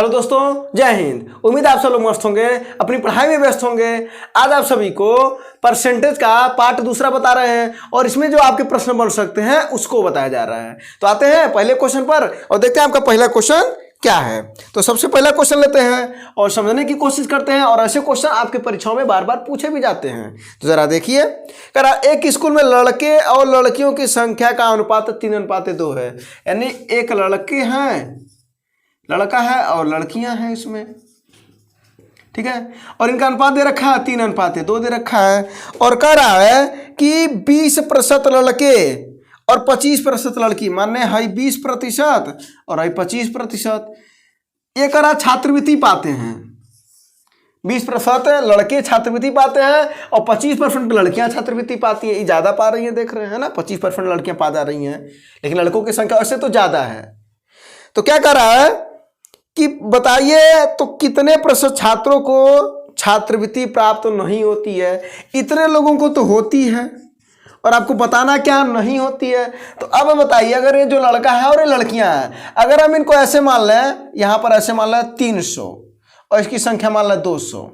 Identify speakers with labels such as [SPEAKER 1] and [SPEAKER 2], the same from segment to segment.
[SPEAKER 1] Hello दोस्तों, जय हिंद। उम्मीद है आप सब लोग मस्त होंगे, अपनी पढ़ाई में व्यस्त होंगे। आज आप सभी को परसेंटेज का पार्ट दूसरा बता रहे हैं और इसमें जो आपके प्रश्न बन सकते हैं उसको बताया जा रहा है। तो आते हैं पहले क्वेश्चन पर और देखते हैं आपका पहला क्वेश्चन क्या है। तो सबसे पहला क्वेश्चन लेते हैं और समझने की कोशिश करते हैं, और ऐसे क्वेश्चन आपके परीक्षाओं में बार बार पूछे भी जाते हैं। तो जरा देखिए, एक स्कूल में लड़के और लड़कियों की संख्या का अनुपात 3:2 है। यानी एक लड़का है और लड़कियां हैं इसमें, ठीक है। और इनका अनुपात दे रखा है 3:2 दे रखा है, और कह रहा है कि 20% लड़के और 25% लड़की, माने है 20% और है 25%। ये कह रहा छात्रवृत्ति पाते हैं, 20% लड़के छात्रवृत्ति पाते हैं और 25% लड़कियां छात्रवृत्ति पाती हैं। ये ज्यादा पा रही हैं, देख रहे हैं ना, 25% लड़कियां पा जा रही हैं, लेकिन लड़कों की संख्या वैसे तो ज्यादा है। तो क्या कह रहा है कि बताइए तो कितने प्रतिशत छात्रों को छात्रवृत्ति प्राप्त नहीं होती है। इतने लोगों को तो होती है और आपको बताना क्या नहीं होती है। तो अब बताइए, अगर ये जो लड़का है और ये लड़कियां हैं, अगर हम इनको ऐसे मान लें, यहां पर ऐसे मान लें 300 और इसकी संख्या मान लें 200,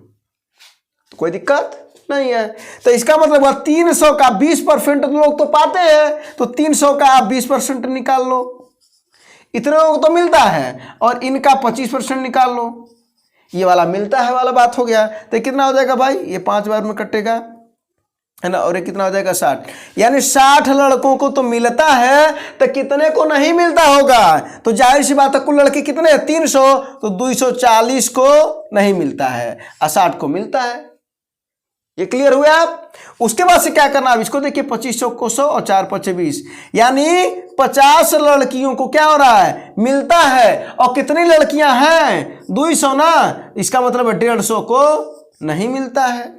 [SPEAKER 1] तो कोई दिक्कत नहीं है। तो इसका मतलब 300 का 20% लोग तो पाते हैं, तो 300 का आप 20% निकाल लो, इतने लोगों को तो मिलता है, और इनका 25% निकाल लो, ये वाला मिलता है वाला बात हो गया। तो कितना हो जाएगा भाई, ये 5 बार में कटेगा, है ना, और ये कितना हो जाएगा 60। यानी 60 लड़कों को तो मिलता है, तो कितने को नहीं मिलता होगा। तो जाहिर सी बात है, कुल लड़के कितने हैं 300, तो 240 को नहीं मिलता है और 60 को मिलता है। ये क्लियर हुए आप। उसके बाद से क्या करना, अब इसको देखिए, 25 को 100 और 4 5 20, यानी 50 लड़कियों को क्या हो रहा है, मिलता है। और कितनी लड़कियां हैं, 200 ना, इसका मतलब 150 को नहीं मिलता है।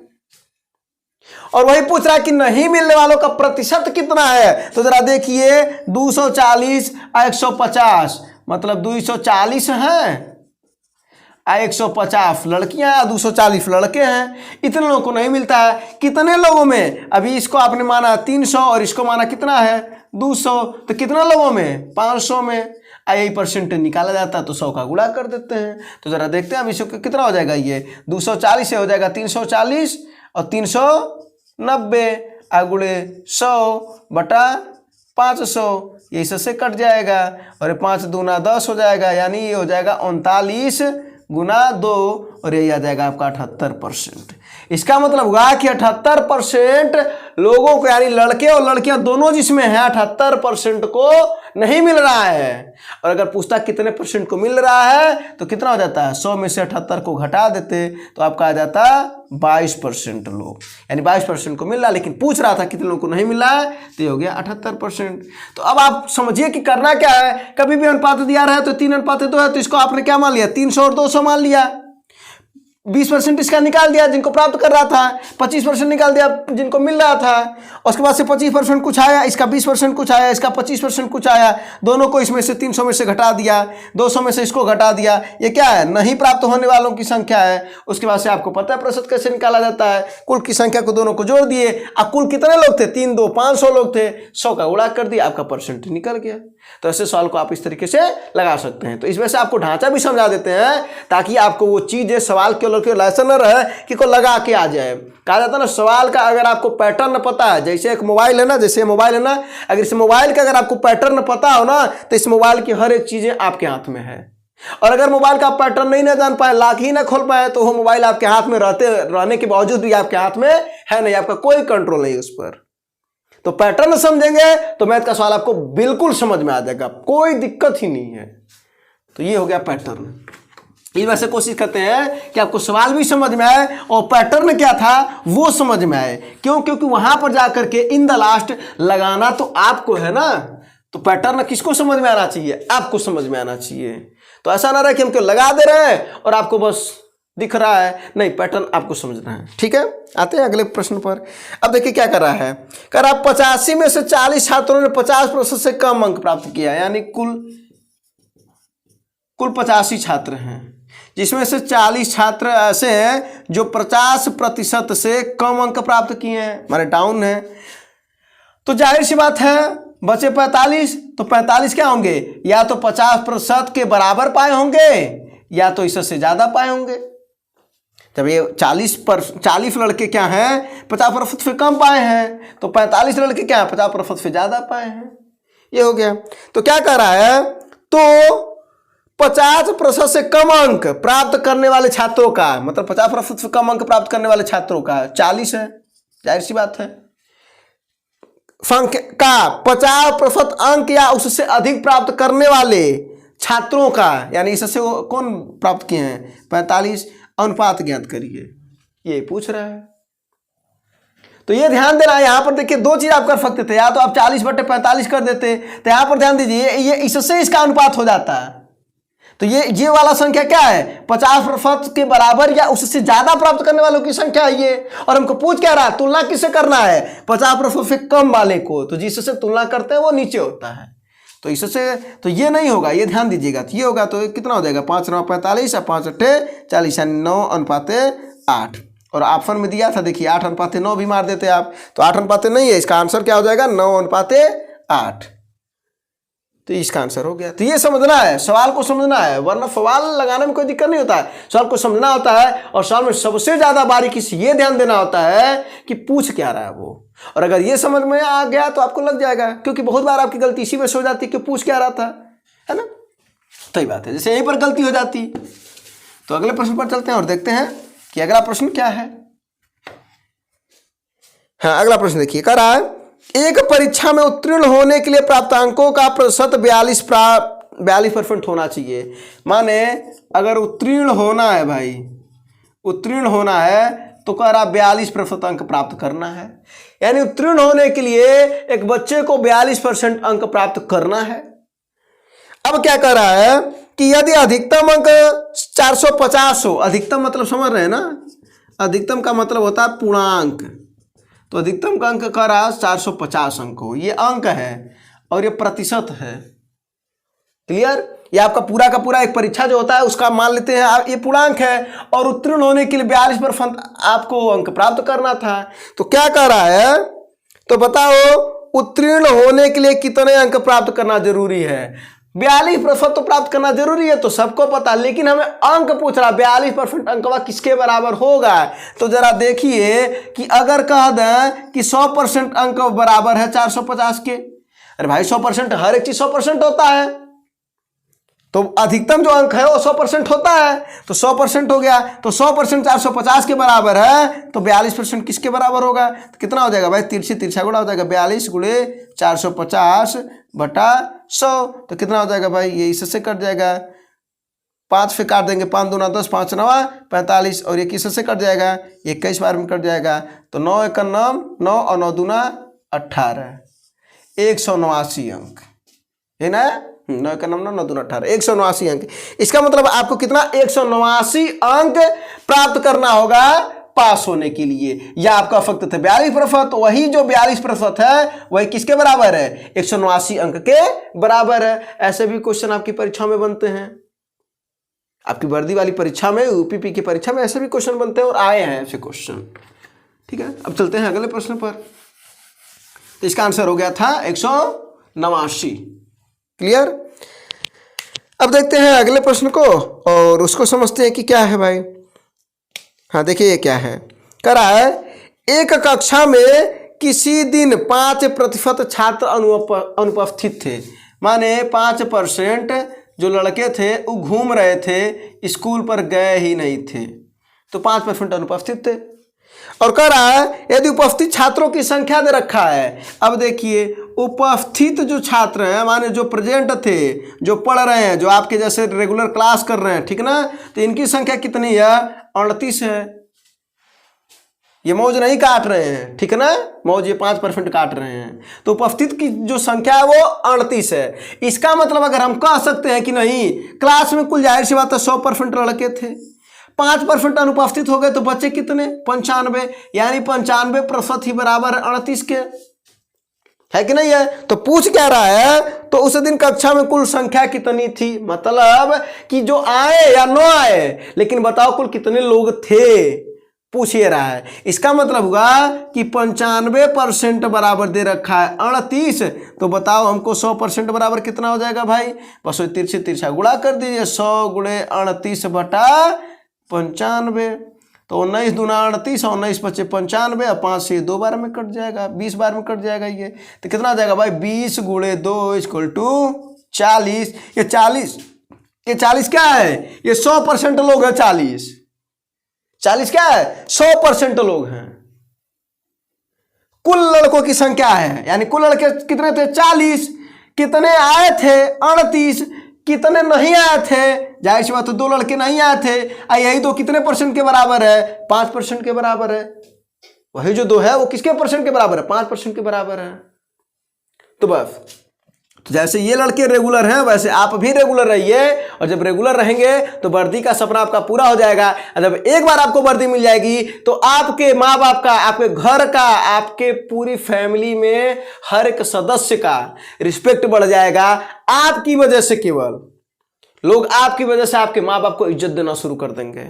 [SPEAKER 1] और वही पूछ रहा है कि नहीं मिलने वालों का प्रतिशत कितना है। तो जरा देखिए, 240 और 150, मतलब 240 हैं, 150 लड़कियां हैं, 240 लड़के हैं। इतने लोगों को नहीं मिलता है। कितने लोगों में, अभी इसको आपने माना 300 और इसको माना कितना है 200, तो कितना लोगों में, 500 में। यही परसेंट निकाला जाता है, तो 100 का गुणा कर देते हैं। तो जरा देखते हैं अब इसको कितना हो जाएगा। ये 240 से हो जाएगा 340 और 390 गुणे 100 बटा 500, ये इससे कट जाएगा, और 5 दूना 10 हो जाएगा, यानी ये हो जाएगा 39 गुना 2, और यही आ जाएगा आपका 78%। इसका मतलब हुआ कि 78% लोगों को, यानी लड़के और लड़कियां दोनों जिसमें हैं, 78% को नहीं मिल रहा है। और अगर पूछता कितने परसेंट को मिल रहा है, तो कितना हो जाता है, 100 में से 78 को घटा देते तो आपका आ जाता 22% लोग, यानी 22% को मिल रहा है, लेकिन पूछ रहा था कितने लोगों को नहीं मिल रहा है, तो ये हो गया 78%। तो अब आप समझिए कि करना क्या है। कभी भी अनुपात दिया रहा है तो 3:2 है, तो इसको आपने क्या मान लिया, 300 और 200 मान लिया। 20% इसका निकाल दिया जिनको प्राप्त कर रहा था, 25% निकाल दिया जिनको मिल रहा था। उसके बाद से 25% कुछ आया, इसका 20% कुछ आया, इसका 25% कुछ आया, दोनों को इसमें से 300 में से घटा दिया, 200 में से इसको घटा दिया। ये क्या है, नहीं प्राप्त होने वालों की संख्या है। उसके बाद से आपको पता है प्रतिशत कैसे निकाला जाता है। कुल की संख्या को दोनों को जोड़ दिए, अब कुल कितने लोग थे, 3 2 500 लोग थे, 100 का गुणा कर दिया, आपका परसेंट निकल गया। तो ऐसे सवाल को आप इस तरीके से लगा सकते हैं। तो इसमें से आपको ढांचा भी समझा देते हैं, ताकि आपको वो चीजें सवाल के ऐसा न रहे कि कोई लगा के आ जाए। कहा जाता है ना, सवाल का अगर आपको पैटर्न पता है, जैसे एक मोबाइल है ना, जैसे मोबाइल है ना, अगर इस मोबाइल का अगर आपको पैटर्न पता हो ना, तो इस मोबाइल की हर एक चीजें आपके हाथ में है। और अगर मोबाइल का पैटर्न नहीं ना जान पाए, लॉक ही ना खोल पाए, तो वो मोबाइल आपके हाथ में रहने के बावजूद भी आपके हाथ में है नहीं, आपका कोई कंट्रोल नहीं उस पर। तो पैटर्न समझेंगे तो मैथ का सवाल आपको बिल्कुल समझ में आ जाएगा, कोई दिक्कत ही नहीं है। तो ये हो गया पैटर्न। ये वैसे कोशिश करते हैं कि आपको सवाल भी समझ में आए और पैटर्न क्या था वो समझ में आए। क्यों, क्योंकि वहां पर जाकर के इन द लास्ट लगाना तो आपको है ना। तो पैटर्न किसको समझ में आना चाहिए, आपको समझ में आना चाहिए। तो ऐसा ना रहे कि हम क्यों लगा दे रहे हैं और आपको बस दिख रहा है, नहीं, पैटर्न आपको समझना है। ठीक है, आते हैं अगले प्रश्न पर। अब देखिए क्या कर रहा है, कर रहा 85 में से 40 छात्रों ने 50% से कम अंक प्राप्त किया, यानी कुल 85 छात्र हैं, जिसमें से 40 छात्र ऐसे हैं जो 50% से कम अंक प्राप्त किए हैं, माने डाउन है। तो जाहिर सी बात है, बचे 45, तो 45 क्या होंगे, या तो 50% के बराबर पाए होंगे या तो इससे ज़्यादा पाए होंगे। जब ये 40 लड़के क्या हैं 50% से कम पाए हैं, तो 45 लड़के क्या है 50% से ज़्यादा पाए हैं। ये हो गया। तो क्या कर रहा है, तो 50% से कम अंक प्राप्त करने वाले छात्रों का, मतलब 50% से कम अंक प्राप्त करने वाले छात्रों का 40 है, जाहिर सी बात है। संख्या का 50% अंक या उससे अधिक प्राप्त करने वाले छात्रों का, यानी इससे वो कौन प्राप्त किए हैं 45, अनुपात ज्ञात करिए, ये पूछ रहा है। तो ये ध्यान देना, यहां पर देखिए दो चीज आप कर सकते थे, या तो आप 40/45 कर देते, तो यहां पर ध्यान दीजिए ये इससे इसका अनुपात हो जाता है। तो ये वाला संख्या क्या है 50% के बराबर या उससे ज्यादा प्राप्त करने वालों की संख्या है ये, और हमको पूछ क्या रहा है तुलना किससे करना है 50% से कम वाले को, तो जिससे तुलना करते हैं वो नीचे होता है। तो इससे तो ये नहीं होगा, ये ध्यान दीजिएगा। तो ये होगा तो कितना हो जाएगा 5 9 45 और 5 8 40, 9:8। और ऑप्शन में दिया था देखिए 8:9 भी मार देते आप, तो 8:9 नहीं है, इसका आंसर क्या हो जाएगा 9:8। तो इसका आंसर हो गया। तो ये समझना है, सवाल को समझना है, वरना सवाल लगाने में कोई दिक्कत नहीं होता है, सवाल को समझना होता है। और सवाल में सबसे ज्यादा बारीकी से ये ध्यान देना होता है कि पूछ क्या रहा है वो, और अगर ये समझ में आ गया तो आपको लग जाएगा। क्योंकि बहुत बार आपकी गलती इसी में हो जाती है कि पूछ क्या रहा था, है ना। सही बात है, जैसे यहीं पर गलती हो जाती। तो अगले प्रश्न पर चलते हैं और देखते हैं कि अगला प्रश्न क्या है। हाँ, अगला प्रश्न देखिए, कह रहा है एक परीक्षा में उत्तीर्ण होने के लिए प्राप्त अंकों का प्रतिशत 42% होना चाहिए। माने अगर उत्तीर्ण होना है भाई, उत्तीर्ण होना है तो कह रहा 42% अंक प्राप्त करना है। यानी उत्तीर्ण होने के लिए एक बच्चे को 42% अंक प्राप्त करना है। अब क्या कह रहा है कि यदि अधिकतम अंक 450 हो, अधिकतम मतलब समझ रहे हैं ना, अधिकतम का मतलब होता है पूर्णांक, तो अधिकतम का अंक कह रहा है 450 अंक हो। ये अंक है और ये प्रतिशत है, क्लियर। ये आपका पूरा का पूरा एक परीक्षा जो होता है उसका मान लेते हैं ये पूर्णांक है, और उत्तीर्ण होने के लिए 42% आपको अंक प्राप्त करना था। तो क्या कह रहा है, तो बताओ उत्तीर्ण होने के लिए कितने अंक प्राप्त करना जरूरी है। 42% तो प्राप्त करना जरूरी है, तो सबको पता, लेकिन हमें अंक पूछ रहा 42% अंक किसके बराबर होगा। तो जरा देखिए कि अगर कह दें कि 100% अंक बराबर है 450 के, अरे भाई 100% हर एक चीज 100% होता है, तो अधिकतम जो अंक है वो 100% होता है, तो 100% हो गया। तो 100% 450 के बराबर है, तो 42% किसके बराबर होगा, तो कितना हो जाएगा भाई, तिरछा गुणा हो जाएगा, 42 × 450/100। तो कितना हो जाएगा भाई, ये इससे कट जाएगा, 5 से काट देंगे, 5 दूना 10, 5 9 45, और ये किससे कट जाएगा, 21 बार में कट जाएगा। तो 9 × 9 और 9 दूना 18, 189 अंक है ना। 9 × 9 9 दूना 18, 189 अंक। इसका मतलब आपको कितना 189 अंक प्राप्त करना होगा पास होने के लिए। या आपका फक्त थे 42%, वही जो 42% है वही किसके बराबर है 189 अंक के बराबर है। ऐसे भी क्वेश्चन आपकी परीक्षा में बनते हैं, आपकी वर्दी वाली परीक्षा में, यूपीपी की परीक्षा में ऐसे भी क्वेश्चन बनते हैं और आए हैं ऐसे क्वेश्चन। ठीक है, अब चलते हैं अगले प्रश्न पर। तो इसका आंसर हो गया था 189, क्लियर। अब देखते हैं अगले प्रश्न को और उसको समझते हैं कि क्या है भाई। हाँ देखिए ये क्या है, कह रहा है एक कक्षा में किसी दिन 5% छात्र अनुपस्थित थे। माने 5% जो लड़के थे वो घूम रहे थे, स्कूल पर गए ही नहीं थे, तो 5% अनुपस्थित थे। और कह रहा है यदि उपस्थित छात्रों की संख्या दे रखा है। अब देखिए उपस्थित जो छात्र हैं, माने जो प्रेजेंट थे, जो पढ़ रहे हैं, जो आपके जैसे रेगुलर क्लास कर रहे हैं, ठीक ना, तो इनकी संख्या कितनी है 38 है। ये मौज नहीं काट रहे हैं, ठीक ना, मौज ये 5% काट रहे हैं, तो उपस्थित की जो संख्या है वो 38 है। इसका मतलब अगर हम कह सकते हैं कि नहीं क्लास में कुल जाहिर सी बात है 100% लड़के थे, 5% अनुपस्थित हो गए, तो बच्चे कितने 95, यानी 95% ही बराबर है 38 के, है कि नहीं है। तो पूछ क्या रहा है, तो उस दिन कक्षा में कुल संख्या कितनी थी, मतलब कि जो आए या न आए, लेकिन बताओ कुल कितने लोग थे, पूछिए रहा है। इसका मतलब हुआ कि 95% बराबर दे रखा है 38, तो बताओ हमको 100% बराबर कितना हो जाएगा भाई? बस वही तिरछे तिरछा गुणा कर दीजिए, 100 गुणे 38 बटा 95, तो 19 दूना 38, 19 पचे 95, और 5 से 2 बार में कट जाएगा, 20 बार में कट जाएगा ये, तो कितना आ जाएगा भाई? 20 गुणे 2 इक्वल टू 40। ये 40 क्या है? ये 100% लोग हैं। 40 क्या है? 100% लोग हैं। कुल लड़कों की संख्या है, यानी कुल लड़के कितने थे? 40। कितने आए थे? 38। कितने नहीं आए थे? जाहिर सी बात है 2 लड़के नहीं आए थे। यही 2 कितने परसेंट के बराबर है? 5% के बराबर है। वही जो 2 है वो किसके परसेंट के बराबर है? 5% के बराबर है। तो बस, तो जैसे ये लड़के रेगुलर हैं वैसे आप भी रेगुलर रहिए, और जब रेगुलर रहेंगे तो वर्दी का सपना आपका पूरा हो जाएगा। और जब एक बार आपको वर्दी मिल जाएगी तो आपके माँ बाप का, आपके घर का, आपके पूरी फैमिली में हर एक सदस्य का रिस्पेक्ट बढ़ जाएगा। आपकी वजह से, केवल लोग आपकी वजह से आपके माँ बाप को इज्जत देना शुरू कर देंगे।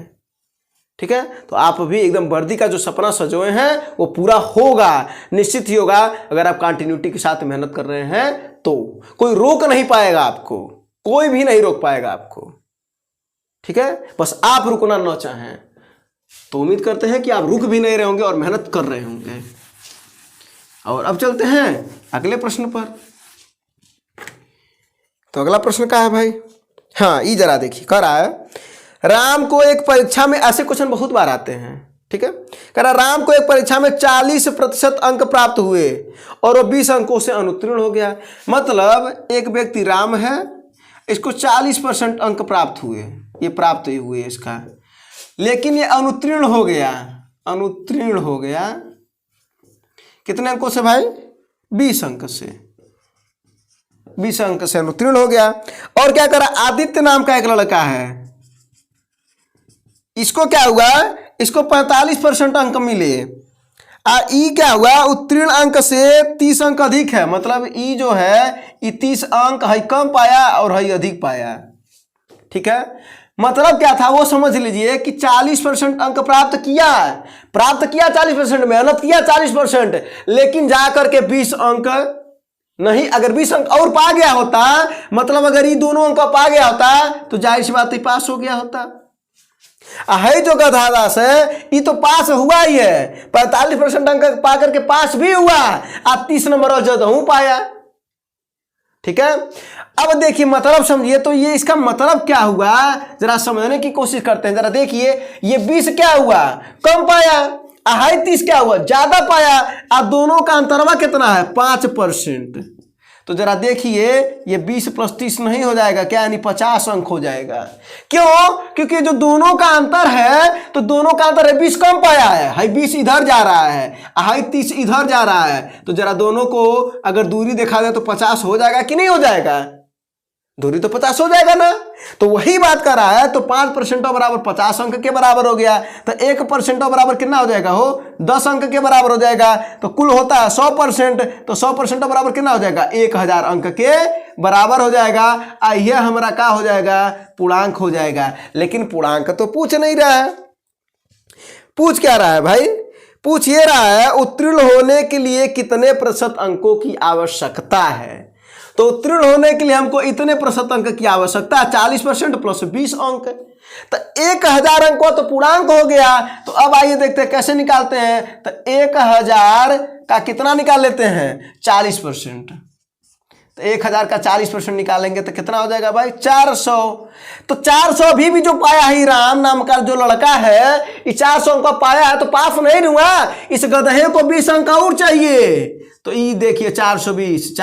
[SPEAKER 1] ठीक है, तो आप भी एकदम वर्दी का जो सपना सजोए हैं वो पूरा होगा, निश्चित ही होगा। अगर आप कंटिन्यूटी के साथ मेहनत कर रहे हैं तो कोई रोक नहीं पाएगा आपको, कोई भी नहीं रोक पाएगा आपको। ठीक है, बस आप रुकना न चाहें। तो उम्मीद करते हैं कि आप रुक भी नहीं रहे होंगे और मेहनत कर रहे होंगे। और अब चलते हैं अगले प्रश्न पर। तो अगला प्रश्न क्या है भाई? हाँ, ये जरा देखिए, कह रहा है राम को एक परीक्षा में, ऐसे क्वेश्चन बहुत बार आते हैं। ठीक है, कह रहा राम को एक परीक्षा में 40% अंक प्राप्त हुए और वो 20 अंकों से अनुत्तीर्ण हो गया। मतलब एक व्यक्ति राम है, इसको 40% अंक प्राप्त हुए, ये प्राप्त हुए इसका, लेकिन ये अनुत्तीर्ण हो गया। अनुत्तीर्ण हो गया कितने अंकों से भाई? 20 अंक से। 20 अंक से अनुत्तीर्ण हो गया। और क्या करा? आदित्य नाम का एक लड़का है, इसको क्या हुआ? इसको 45% अंक मिले। ई क्या हुआ? उत्तीर्ण अंक से 30 अंक अधिक है। मतलब ई जो है ये 30 अंक है कम पाया और है अधिक पाया। ठीक है, मतलब क्या था वो समझ लीजिए कि 40% अंक प्राप्त किया 40%, मेहनत किया 40%, लेकिन जाकर के 20 अंक नहीं, अगर 20 अंक और पा गया होता, मतलब अगर ये दोनों अंक पा गया होता तो जाहिर सी बात है पास हो गया होता। है जो गधादास है ये तो पास हुआ ही है, 45% अंक पा करके पास भी हुआ, आप 30 नंबर जद हूं पाया। ठीक है, अब देखिए मतलब समझिए, तो ये इसका मतलब क्या हुआ जरा समझने की कोशिश करते हैं। जरा देखिए, ये 20 क्या हुआ? कम पाया, 30 क्या हुआ? ज्यादा पाया। अब दोनों का अंतरवा कितना है? 5%। तो जरा देखिए, ये 20 + 30 नहीं हो जाएगा क्या? यानी 50 अंक हो जाएगा। क्यों? क्योंकि जो दोनों का अंतर है, तो दोनों का अंतर है 20 कम पाया है 20 इधर जा रहा है 30 इधर जा रहा है। तो जरा दोनों को अगर दूरी देखा जाए तो 50 हो जाएगा कि नहीं हो जाएगा? दूरी तो 50 हो जाएगा ना। तो वही बात कर रहा है। तो 5% बराबर 50 अंक के बराबर हो गया। तो 1% बराबर कितना हो जाएगा? हो 10 अंक के बराबर हो जाएगा। तो कुल होता है 100%, तो 100% बराबर कितना हो जाएगा? 1000 अंक के बराबर हो जाएगा। आइए हमारा क्या हो जाएगा? पूर्णांक हो जाएगा। लेकिन पूर्णांक तो पूछ नहीं रहा है। पूछ क्या रहा है भाई? पूछ ये रहा है उत्तीर्ण होने के लिए कितने प्रतिशत अंकों की आवश्यकता है। तो उत्तीर्ण होने के लिए हमको इतने प्रतिशत अंक की आवश्यकता है, 40% + 20 अंक। तो 1000 अंक तो पूर्णांक हो गया। तो अब आइए देखते हैं कैसे निकालते हैं। तो 1000 का कितना निकाल लेते हैं? 40%। तो 1000 का 40% निकालेंगे तो कितना हो जाएगा भाई? 400। तो 400 भी जो पाया है राम नाम का जो लड़का है, ये 400 अंक पाया है, तो पास नहीं हुआ। इस गधे को 20 अंक और चाहिए। तो ये देखिए 420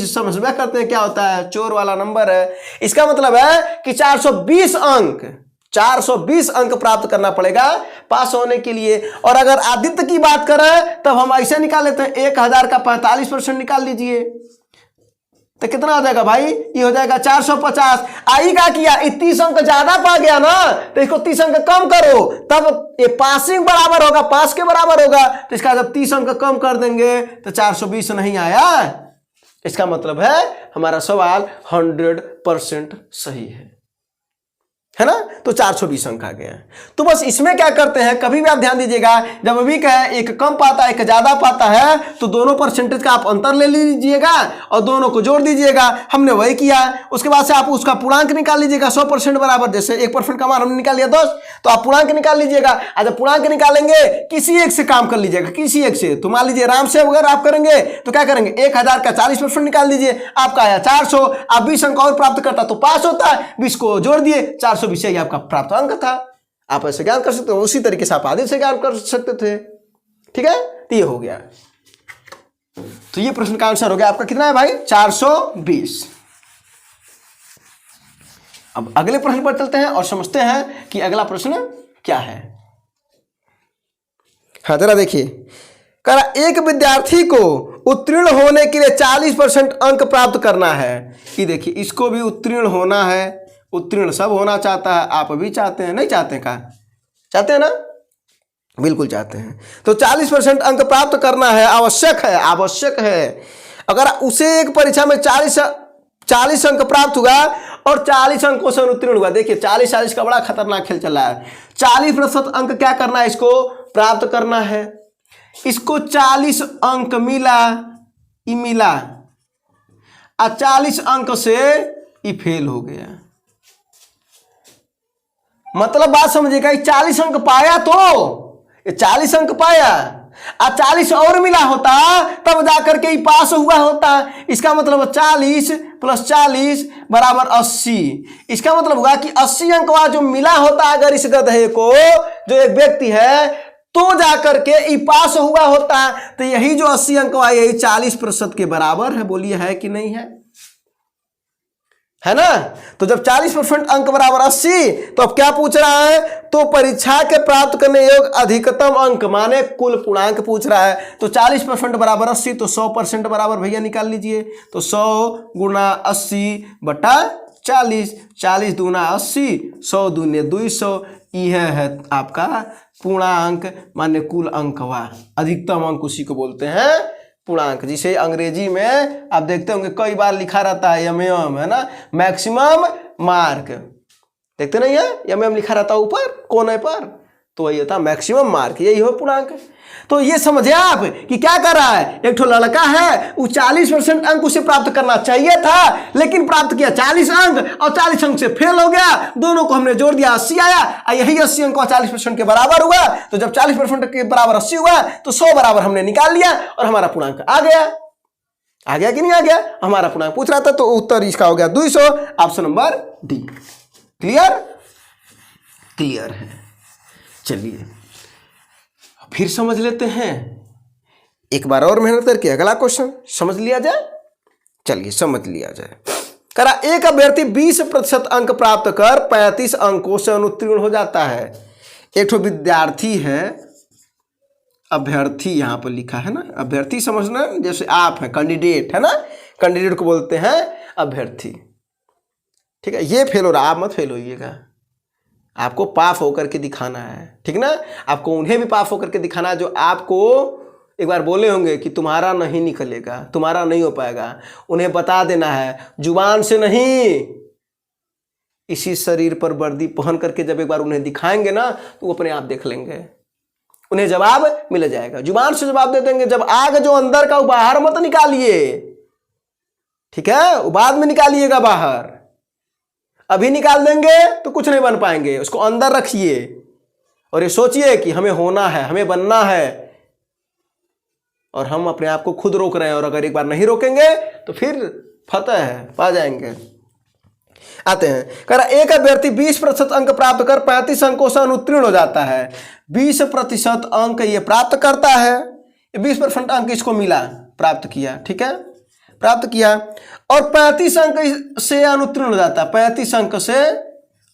[SPEAKER 1] समझ में करते हैं क्या होता है? चोर वाला नंबर है। इसका मतलब है कि 420 अंक प्राप्त करना पड़ेगा पास होने के लिए। और अगर आदित्य की बात करें तब हम ऐसे निकाल लेते हैं, 1000 का 45% निकाल लीजिए तो कितना हो जाएगा भाई? ये हो जाएगा 450। आई का किया 30 अंक ज्यादा पा गया ना, तो इसको 30 अंक कम करो, तब ये पासिंग बराबर होगा, पास के बराबर होगा। तो इसका जब 30 अंक कम कर देंगे तो 420 नहीं आया। इसका मतलब है हमारा सवाल 100% सही है। है ना, तो 420 अंक आ गया। तो बस इसमें क्या करते हैं, कभी भी आप ध्यान दीजिएगा, जब भी कहे एक कम पाता है एक ज्यादा पाता है तो दोनों परसेंटेज का आप अंतर ले लीजिएगा और दोनों को जोड़ दीजिएगा। हमने वही किया। उसके बाद से आप उसका पूर्णांक निकाल लीजिएगा 100% बराबर। जैसे 1% का मान हमने निकाल लिया दोस्त, तो आप पूर्णांक निकाल लीजिएगा। जब पूर्णांक निकालेंगे किसी एक से काम कर लीजिएगा, किसी एक से। तो मान लीजिए राम से अगर आप करेंगे तो क्या करेंगे, 1000 का 40% निकाल दीजिए, आपका आया 400। आप 20 अंक और प्राप्त करता तो पास होता है, 20 को जोड़ दिए, 420 आपका प्राप्त अंक था। आप ऐसे ज्ञान कर सकते हो, उसी तरीके से आप आदि से ज्ञान कर सकते थे। ठीक है, तो ये हो गया। तो ये प्रश्न का आंसर हो गया आपका कितना है भाई, 420। अब अगले प्रश्न पर चलते हैं और समझते हैं कि अगला प्रश्न क्या है। हाँ जरा देखिए, करा एक विद्यार्थी को उत्तीर्ण होने के लिए 40% अंक प्राप्त करना है। ये देखिए, इसको भी उत्तीर्ण होना है, उत्तीर्ण सब होना चाहता है। आप भी चाहते हैं, नहीं चाहते हैं? कहा चाहते हैं ना, बिल्कुल चाहते हैं। तो 40% अंक प्राप्त करना है, आवश्यक है, आवश्यक है। अगर उसे एक परीक्षा में 40 अंक प्राप्त हुआ और 40 अंकों से उत्तीर्ण हुआ, देखिए 40 का बड़ा खतरनाक खेल चल रहा है। 40% अंक क्या करना है, इसको प्राप्त करना है। इसको 40 अंक मिला, ये मिला, और 40 अंक से ये फेल हो गया। मतलब बात समझिएगा, 40 अंक पाया तो ये 40 अंक पाया, और 40 और मिला होता तब जाकर के ये पास हुआ होता। इसका मतलब 40 + 40 = 80। इसका मतलब हुआ कि 80 अंक जो मिला होता अगर इस गधे को, जो एक व्यक्ति है, तो जाकर के ये पास हुआ होता। तो यही जो 80 अंक यही 40% के बराबर है। बोलिए है कि नहीं है, है ना। तो जब 40% अंक बराबर 80, तो अब क्या पूछ रहा है, तो परीक्षा के प्राप्त करने योग्य अधिकतम अंक माने कुल पूर्णांक पूछ रहा है। तो 40% बराबर 80, तो 100% बराबर भैया निकाल लीजिए। तो 100 × 80 / 40, 40 दूना 80, 100 दूने 200। यह है आपका पूर्णांक माने कुल अंकवा। अधिकतम अंक उसी को बोलते हैं पूर्णांक, जिसे अंग्रेजी में आप देखते होंगे कई बार लिखा रहता है MM, है ना, मैक्सिमम मार्क। देखते नहीं है, MM लिखा रहता है ऊपर कोने पर, तो वही होता है मैक्सिमम मार्क, यही हो पूर्णांक। तो ये समझे आप कि क्या कर रहा है, एक ठो लड़का है, वो 40% अंक उसे प्राप्त करना चाहिए था, लेकिन प्राप्त किया 40 अंक और 40 अंक से फेल हो गया। दोनों को हमने जोड़ दिया, 80 आया, और यही 80 अंक 40% के बराबर हुआ। तो जब 40% के बराबर 80 हुआ तो 100 बराबर हमने निकाल लिया और हमारा पूर्णांक आ गया। आ गया कि नहीं आ गया, हमारा पूर्णांक पूछ रहा था, तो उत्तर इसका हो गया 200, option number D. Clear, clear है। चलिए फिर समझ लेते हैं, एक बार और मेहनत करके अगला क्वेश्चन समझ लिया जाए। चलिए समझ लिया जाए। करा एक अभ्यर्थी 20% अंक प्राप्त कर 35 अंकों से अनुत्तीर्ण हो जाता है। एक ठो विद्यार्थी है, अभ्यर्थी यहाँ पर लिखा है ना, अभ्यर्थी समझना, जैसे आप हैं कैंडिडेट, है ना, कैंडिडेट को बोलते हैं अभ्यर्थी। ठीक है, ये फेल हो रहा, आप मत फेल होइएगा, आपको पास होकर के दिखाना है। ठीक ना, आपको उन्हें भी पास होकर के दिखाना है जो आपको एक बार बोले होंगे कि तुम्हारा नहीं निकलेगा, तुम्हारा नहीं हो पाएगा। उन्हें बता देना है, जुबान से नहीं, इसी शरीर पर वर्दी पहन करके जब एक बार उन्हें दिखाएंगे ना, तो वो अपने आप देख लेंगे, उन्हें जवाब मिल जाएगा। जुबान से जवाब दे देंगे। जब आग जो अंदर का, वो बाहर मत निकालिए, ठीक है, वो बाद में निकालिएगा बाहर। अभी निकाल देंगे तो कुछ नहीं बन पाएंगे, उसको अंदर रखिए और ये सोचिए कि हमें होना है, हमें बनना है, और हम अपने आप को खुद रोक रहे हैं। और अगर एक बार नहीं रोकेंगे तो फिर फतह है, पा जाएंगे। आते हैं, कह रहा एक अभ्यर्थी 20% अंक प्राप्त कर 35 अंकों से अनुत्तीर्ण हो जाता है। 20% अंक ये प्राप्त करता है, 20% अंक इसको मिला, प्राप्त किया, ठीक है, प्राप्त किया, और 35 अंक से अनुत्तीर्ण हो जाता है। 35 अंक से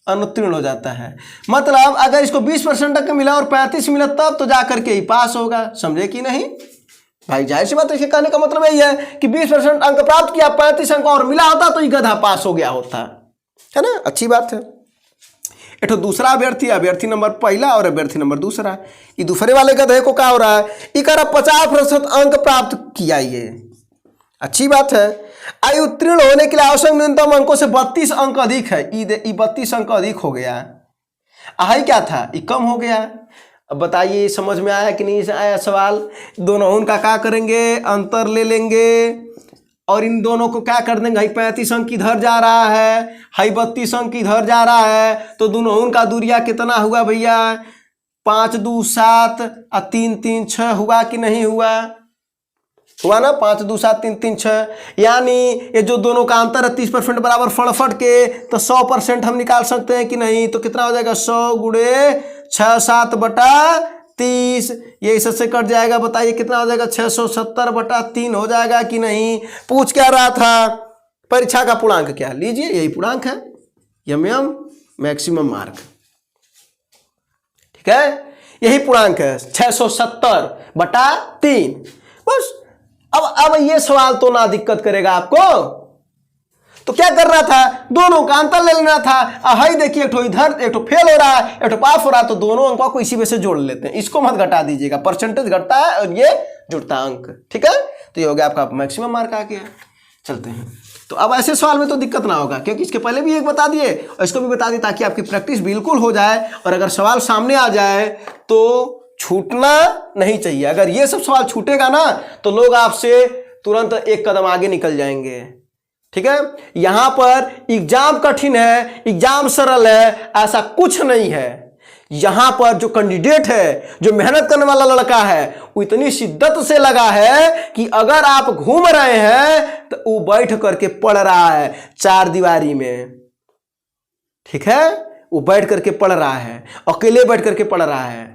[SPEAKER 1] अनुत्तीर्ण हो जाता है, मतलब अगर इसको 20% अंक मिला और 35 मिला तब तो जाकर के ही पास होगा। समझे कि नहीं भाई, जाहिर सी बात है, इसके कहने का मतलब यही है कि 20% अंक प्राप्त किया, 35 अंक और मिला होता तो ये गधा पास हो गया होता, है ना, अच्छी बात है। एक तो दूसरा अभ्यर्थी, अभ्यर्थी नंबर पहला और अभ्यर्थी नंबर दूसरा, ये दूसरे वाले गधे को क्या हो रहा है, ये कह रहा 50% अंक प्राप्त किया ये, अच्छी बात है। आयु उत्तीर्ण होने के लिए आवश्यक न्यूनतम अंकों से 32 अंक अधिक है। ई 32 अंक अधिक हो गया। आई क्या था, ये कम हो गया। अब बताइए समझ में आया कि नहीं आया सवाल। दोनों उनका क्या करेंगे, अंतर ले लेंगे और इन दोनों को क्या कर देंगे। हाई 35 अंक इधर जा रहा है, हाई 32 अंक इधर जा रहा है, तो दोनों उनका दूरिया कितना हुआ भैया, 5 2 7 और 3 3 6 हुआ कि नहीं हुआ, हुआ ना। 5 2 7 3 3 6, यानी ये जो दोनों का अंतर है 30% बराबर फटाफट के, तो 100% हम निकाल सकते हैं कि नहीं। तो कितना हो जाएगा, 100 × 6 7 बटा 30, ये इससे कट जाएगा। बताइए कितना हो जाएगा, 670 बटा 3 हो जाएगा कि नहीं। पूछ क्या रहा था, परीक्षा का पूर्णांक क्या, लीजिए यही पूर्णांक है, यम मैक्सिमम मार्क, ठीक है, यही पूर्णांक है 670 बटा 3 बस। अब ये सवाल तो ना दिक्कत करेगा आपको। तो क्या करना था, दोनों का अंतर ले लेना था। हाई देखिए, एक ठो इधर, एक ठो फेल हो रहा है, एक ठो पास हो रहा है, तो दोनों अंकों को इसी में से जोड़ लेते हैं। इसको मत घटा दीजिएगा, परसेंटेज घटता है और ये जुड़ता है अंक, ठीक है। तो ये हो गया आपका मैक्सिमम मार्क आ गया। चलते हैं, तो अब ऐसे सवाल में तो दिक्कत ना होगा, क्योंकि इसके पहले भी एक बता दिए और इसको भी बता दिए, ताकि आपकी प्रैक्टिस बिल्कुल हो जाए। और अगर सवाल सामने आ जाए तो छूटना नहीं चाहिए। अगर ये सब सवाल छूटेगा ना, तो लोग आपसे तुरंत एक कदम आगे निकल जाएंगे, ठीक है। यहां पर एग्जाम कठिन है, एग्जाम सरल है, ऐसा कुछ नहीं है। यहां पर जो कैंडिडेट है, जो मेहनत करने वाला लड़का है, वो इतनी शिद्दत से लगा है कि अगर आप घूम रहे हैं तो वो बैठ करके पढ़ रहा है 4 दीवारी में, ठीक है। वो बैठ करके पढ़ रहा है, अकेले बैठ करके पढ़ रहा है।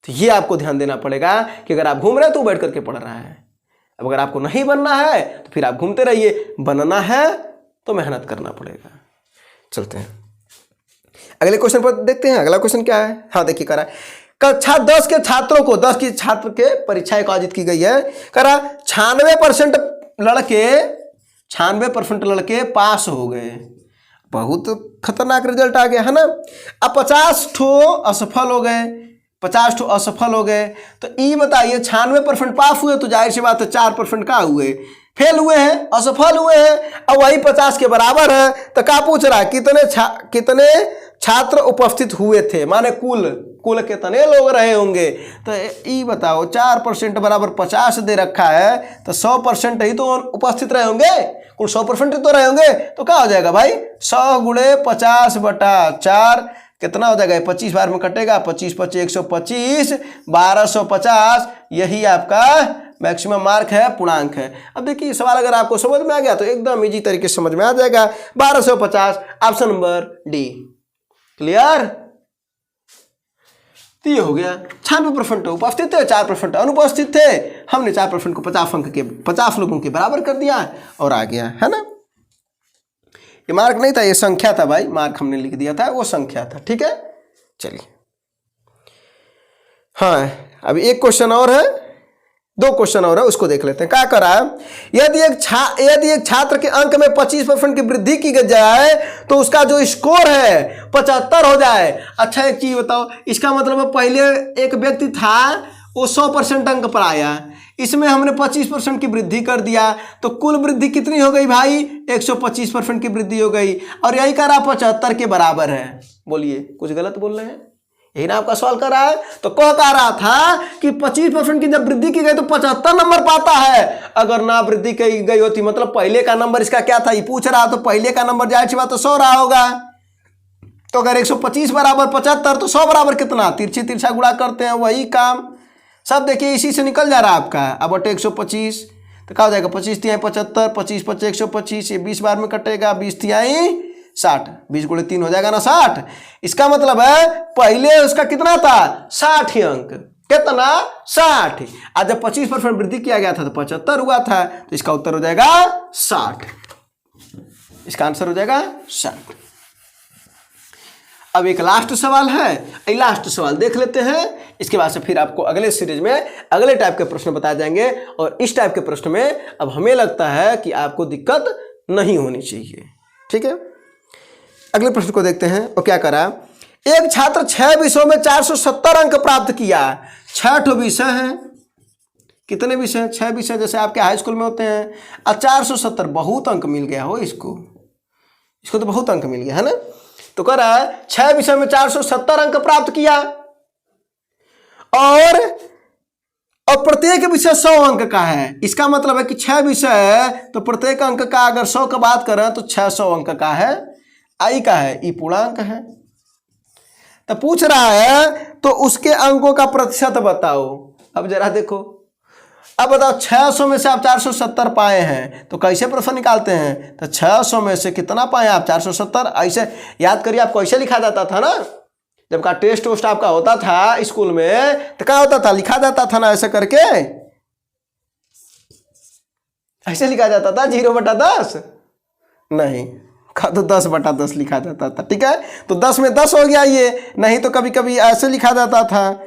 [SPEAKER 1] तो ये आपको ध्यान देना पड़ेगा कि अगर आप घूम रहे हैं तो बैठ करके पढ़ रहा है। अब अगर आपको नहीं बनना है तो फिर आप घूमते रहिए, बनना है तो मेहनत करना पड़ेगा। चलते हैं अगले क्वेश्चन पर देखते हैं। अगला क्वेश्चन क्या है, हाँ देखिए करा, कक्षा 10 के छात्रों को, 10 की छात्र के परीक्षा आयोजित की गई है, करा 96% लड़के 96% लड़के पास हो गए। बहुत खतरनाक रिजल्ट आ गया है ना। अब 50 ठो असफल हो गए, 50 ठो असफल हो गए। तो ये बताइए 96% पास हुए, तो जाहिर सी बात है 4% का हुए, फेल हुए हैं, असफल हुए हैं। अब वही 50 के बराबर है। तो क्या पूछ रहा है, कितने छात्र उपस्थित हुए थे, माने कुल कितने लोग रहे होंगे। तो ये बताओ 4% बराबर 50 दे रखा है, तो 100% ही तो उपस्थित रहे होंगे, कुल 100% ही तो रहे होंगे। तो क्या हो जाएगा भाई, 100 × 50 बटा 4 कितना हो जाएगा, 25 बार में कटेगा, 25 25 125 1250, यही आपका मैक्सिमम मार्क है, पूर्णांक है। अब देखिए सवाल अगर आपको समझ में आ गया तो एकदम इजी तरीके से समझ में आ जाएगा। 1250, ऑप्शन नंबर डी, क्लियर। तो ये हो गया, 96% उपस्थित थे, 4% अनुपस्थित थे। हमने 4% को 50 लोगों के बराबर कर दिया और आ गया, है ना। ये मार्क नहीं था, ये संख्या था भाई, मार्क हमने लिख दिया था, वो संख्या था, ठीक है। चलिए हाँ, अभी एक क्वेश्चन और है, 2 क्वेश्चन और है, उसको देख लेते हैं। क्या करा, यदि एक छात्र के अंक में 25% की वृद्धि की जाए तो उसका जो स्कोर है 75 हो जाए। अच्छा एक चीज बताओ, इसका मतलब पहले एक व्यक्ति था वो 100% अंक पर आया, इसमें हमने 25% की वृद्धि कर दिया, तो कुल वृद्धि कितनी हो गई भाई, 125% की वृद्धि हो गई। और यही कह रहा 75 के बराबर है। बोलिए कुछ गलत बोल रहे हैं, यही ना आपका सवाल कर रहा है। तो कह रहा था कि 25% की जब वृद्धि की गई तो 75 नंबर पाता है। अगर ना वृद्धि की गई होती, मतलब पहले का नंबर इसका क्या था, ये पूछ रहा, तो पहले का नंबर जाहिर सी बात तो 100 रहा होगा। तो अगर 125 बराबर 75, तो 100 बराबर कितना, तिरछी तिरछा गुणा करते हैं, वही काम सब देखिए इसी से निकल जा रहा है आपका। अब बटे 125, तो क्या हो जाएगा, 25 तिहाई 75, 25 25 125, ये 20 बार में कटेगा, 20 तिहाई 60, 20 × 3 हो जाएगा ना 60। इसका मतलब है पहले उसका कितना था, 60 अंक, कितना 60। आज जब 25% वृद्धि किया गया था तो 75 हुआ था, तो इसका उत्तर हो जाएगा 60, इसका आंसर हो जाएगा 60। अब एक लास्ट सवाल है, लास्ट सवाल देख लेते हैं, इसके बाद से फिर आपको अगले सीरीज में अगले टाइप के प्रश्न बताए जाएंगे। और इस टाइप के प्रश्न में अब हमें लगता है कि आपको दिक्कत नहीं होनी चाहिए, ठीक है। अगले प्रश्न को देखते हैं। और क्या करा, एक छात्र 6 विषयों में 470 अंक प्राप्त किया। 6 ठो विषय है, कितने विषय? 6 विषय, जैसे आपके हाई स्कूल में होते हैं। और 470 बहुत अंक मिल गया हो इसको तो बहुत अंक मिल गया है ना। तो कह रहा है 6 विषय में 470 अंक प्राप्त किया और प्रत्येक विषय 100 अंक का है। इसका मतलब है कि 6 विषय है तो प्रत्येक अंक का अगर 100 का बात करें तो 600 अंक का है। आई का है, ई पूर्णांक है। तो पूछ रहा है तो उसके अंकों का प्रतिशत बताओ। अब जरा देखो, अब बताओ 600 में से आप 470 पाए हैं तो कैसे प्रश्न निकालते हैं? तो 600 में से कितना पाए आप? 470। ऐसे याद करिए, आपको ऐसे लिखा जाता था ना, जब का टेस्ट वोस्ट आपका होता था स्कूल में तो क्या होता था? लिखा जाता था ना ऐसे करके, ऐसे लिखा जाता था 0/10 नहीं का, तो 10/10 लिखा जाता था। ठीक है, तो 10 में 10 हो गया ये, नहीं तो कभी कभी ऐसे लिखा जाता था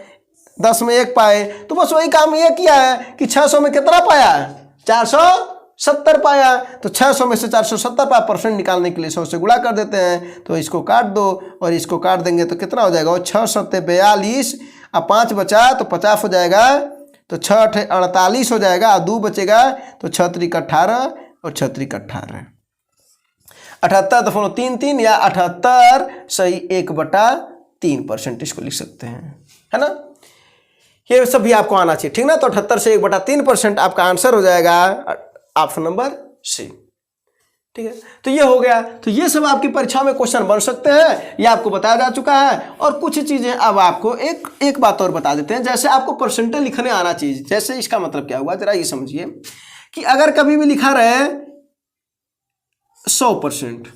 [SPEAKER 1] 10 में 1 पाए। तो बस वही काम ये किया है कि 600 में कितना पाया? 470 पाया। तो 600 में से 470 पाया, परसेंट निकालने के लिए 100 से गुणा कर देते हैं। तो इसको काट दो और इसको काट देंगे तो कितना हो जाएगा? 6 7 42 और 5 बचा तो 50 हो जाएगा। तो 6 8 48 हो जाएगा और 2 बचेगा तो 6 3 18 और 6 3 18 78.33 या 78 सही 1/3% इसको लिख सकते हैं, है ना। ये सब भी आपको आना चाहिए, ठीक ना। तो 78 से 1/3% आपका आंसर हो जाएगा ऑप्शन नंबर सी। ठीक है, तो ये हो गया। तो ये सब आपकी परीक्षा में क्वेश्चन बन सकते हैं, ये आपको बताया जा चुका है। और कुछ चीजें अब आपको एक बात और बता देते हैं, जैसे आपको परसेंटेज लिखने आना चाहिए। जैसे इसका मतलब क्या हुआ, जरा ये समझिए कि अगर कभी भी लिखा रहे 100%,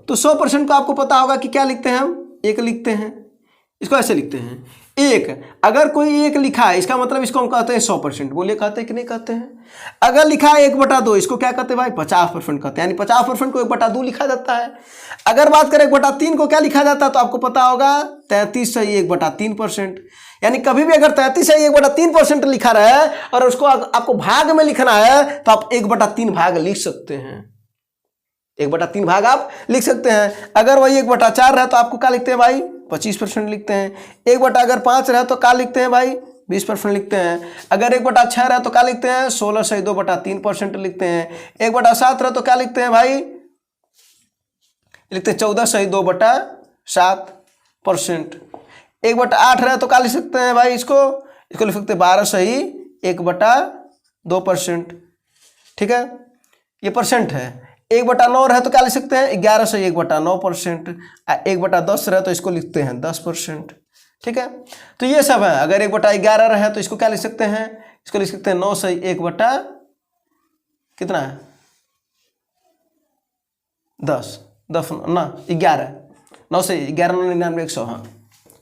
[SPEAKER 1] तो 100% को आपको पता होगा कि क्या लिखते हैं हम? 1 लिखते हैं। इसको ऐसे लिखते हैं 1। अगर कोई 1 लिखा है इसका मतलब इसको हम कहते हैं 100%। बोलिए, कहते हैं कि नहीं कहते हैं? अगर लिखा है 1/2 इसको क्या कहते हैं भाई? 50% कहते हैं, यानी 50% को 1/2 लिखा जाता है। अगर बात करें 1/3 को क्या लिखा जाता है तो आपको पता होगा 33 सही 1/3%। यानी कभी भी अगर 33 सही 1/3% लिखा रहा है और उसको आपको भाग में लिखना है तो आप 1/3 भाग लिख सकते हैं। 1/3 भाग आप लिख सकते हैं। अगर वही 1/4 है तो आपको क्या लिखते हैं भाई? 25% लिखते हैं। 1/5 रहे तो क्या लिखते हैं भाई? 20% लिखते हैं। अगर 1/6 रहे तो क्या लिखते हैं? 16 सही 2/3% लिखते हैं। 1/7 रहे तो क्या लिखते हैं भाई? लिखते हैं 14 सही 2/7%। 1/8 रहे तो क्या लिख सकते हैं भाई? इसको लिख सकते हैं 12 सही 1/2%। ठीक है, ये परसेंट है। 1/9 रहे तो क्या लिख सकते हैं? 11 से 1/9%। 1/10 रहे तो इसको लिखते हैं 10%। ठीक है, तो ये सब है। अगर 1/11 रहे तो इसको क्या लिख सकते हैं? इसको लिख सकते हैं 9 से 1/10 कितना है? 10 ना 11, 9 से 11 99 100, हाँ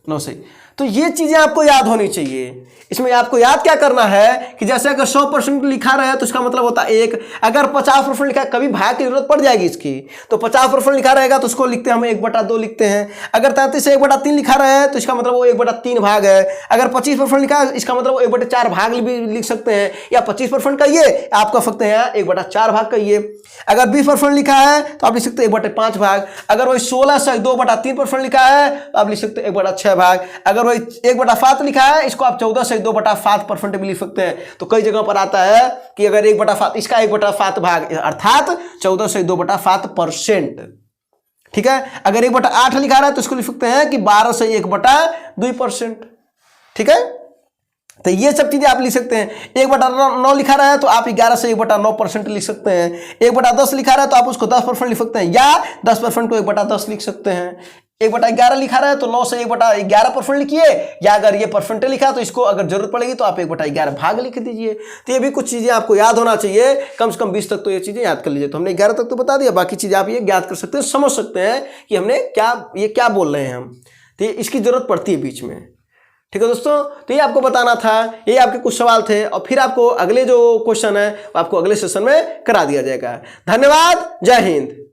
[SPEAKER 1] 9 से। तो ये चीजें आपको याद होनी चाहिए। इसमें आपको याद क्या करना है कि जैसे अगर 100% लिखा रहा है तो इसका मतलब होता है 1। अगर 50% लिखा है, कभी भाग की जरूरत पड़ जाएगी इसकी, तो 50% लिखा रहेगा तो उसको लिखते हैं हम 1/2 लिखते हैं। अगर 33 से 1/3 लिखा रहा है तो इसका मतलब वो 1/3 भाग है। अगर 25% लिखा है इसका मतलब वो 1/4 भाग भी लिख सकते हैं, या 25% का ये आप कह सकते हैं 1/4 भाग कहिए। अगर 20% लिखा है तो आप लिख सकते हैं 1/5 भाग। अगर वही 16 से 2/3% लिखा है तो आप लिख सकते हैं 1/6 भाग। अगर वही 1/7 लिखा है इसको आप 14 से 2/7% भी लिख सकते हैं। तो कई जगह पर आता है कि अगर 1/7 इसका 1/7 भाग अर्थात 14 से 2/7%। ठीक है, अगर 1/8 लिखा रहा है तो इसको लिख सकते हैं कि 12 से 1/2%। ठीक है, तो ये सब चीजें आप लिख सकते हैं। 1/9 लिखा रहा है तो आप 11 से 1/9% लिख सकते हैं। 1/10 लिखा रहा है तो आप उसको 10% लिख सकते हैं, या 10% को 1/10 लिख सकते हैं। 1/11 लिखा रहा है तो 9 से 1/11% लिखिए, या अगर ये परसेंटेज लिखा है तो इसको अगर जरूरत पड़ेगी तो आप 1/11 भाग लिख दीजिए। तो ये भी कुछ चीजें आपको याद होना चाहिए, कम से कम 20 तक तो ये चीजें याद कर लीजिए। तो हमने 11 तक तो बता दिया, बाकी चीजें आप ये याद कर सकते हैं, समझ सकते हैं कि हमने क्या बोल रहे हैं हम। तो इसकी जरूरत पड़ती है बीच में। ठीक है दोस्तों, तो ये आपको बताना था, ये आपके कुछ सवाल थे, और फिर आपको अगले जो क्वेश्चन है आपको अगले सेशन में करा दिया जाएगा। धन्यवाद, जय हिंद।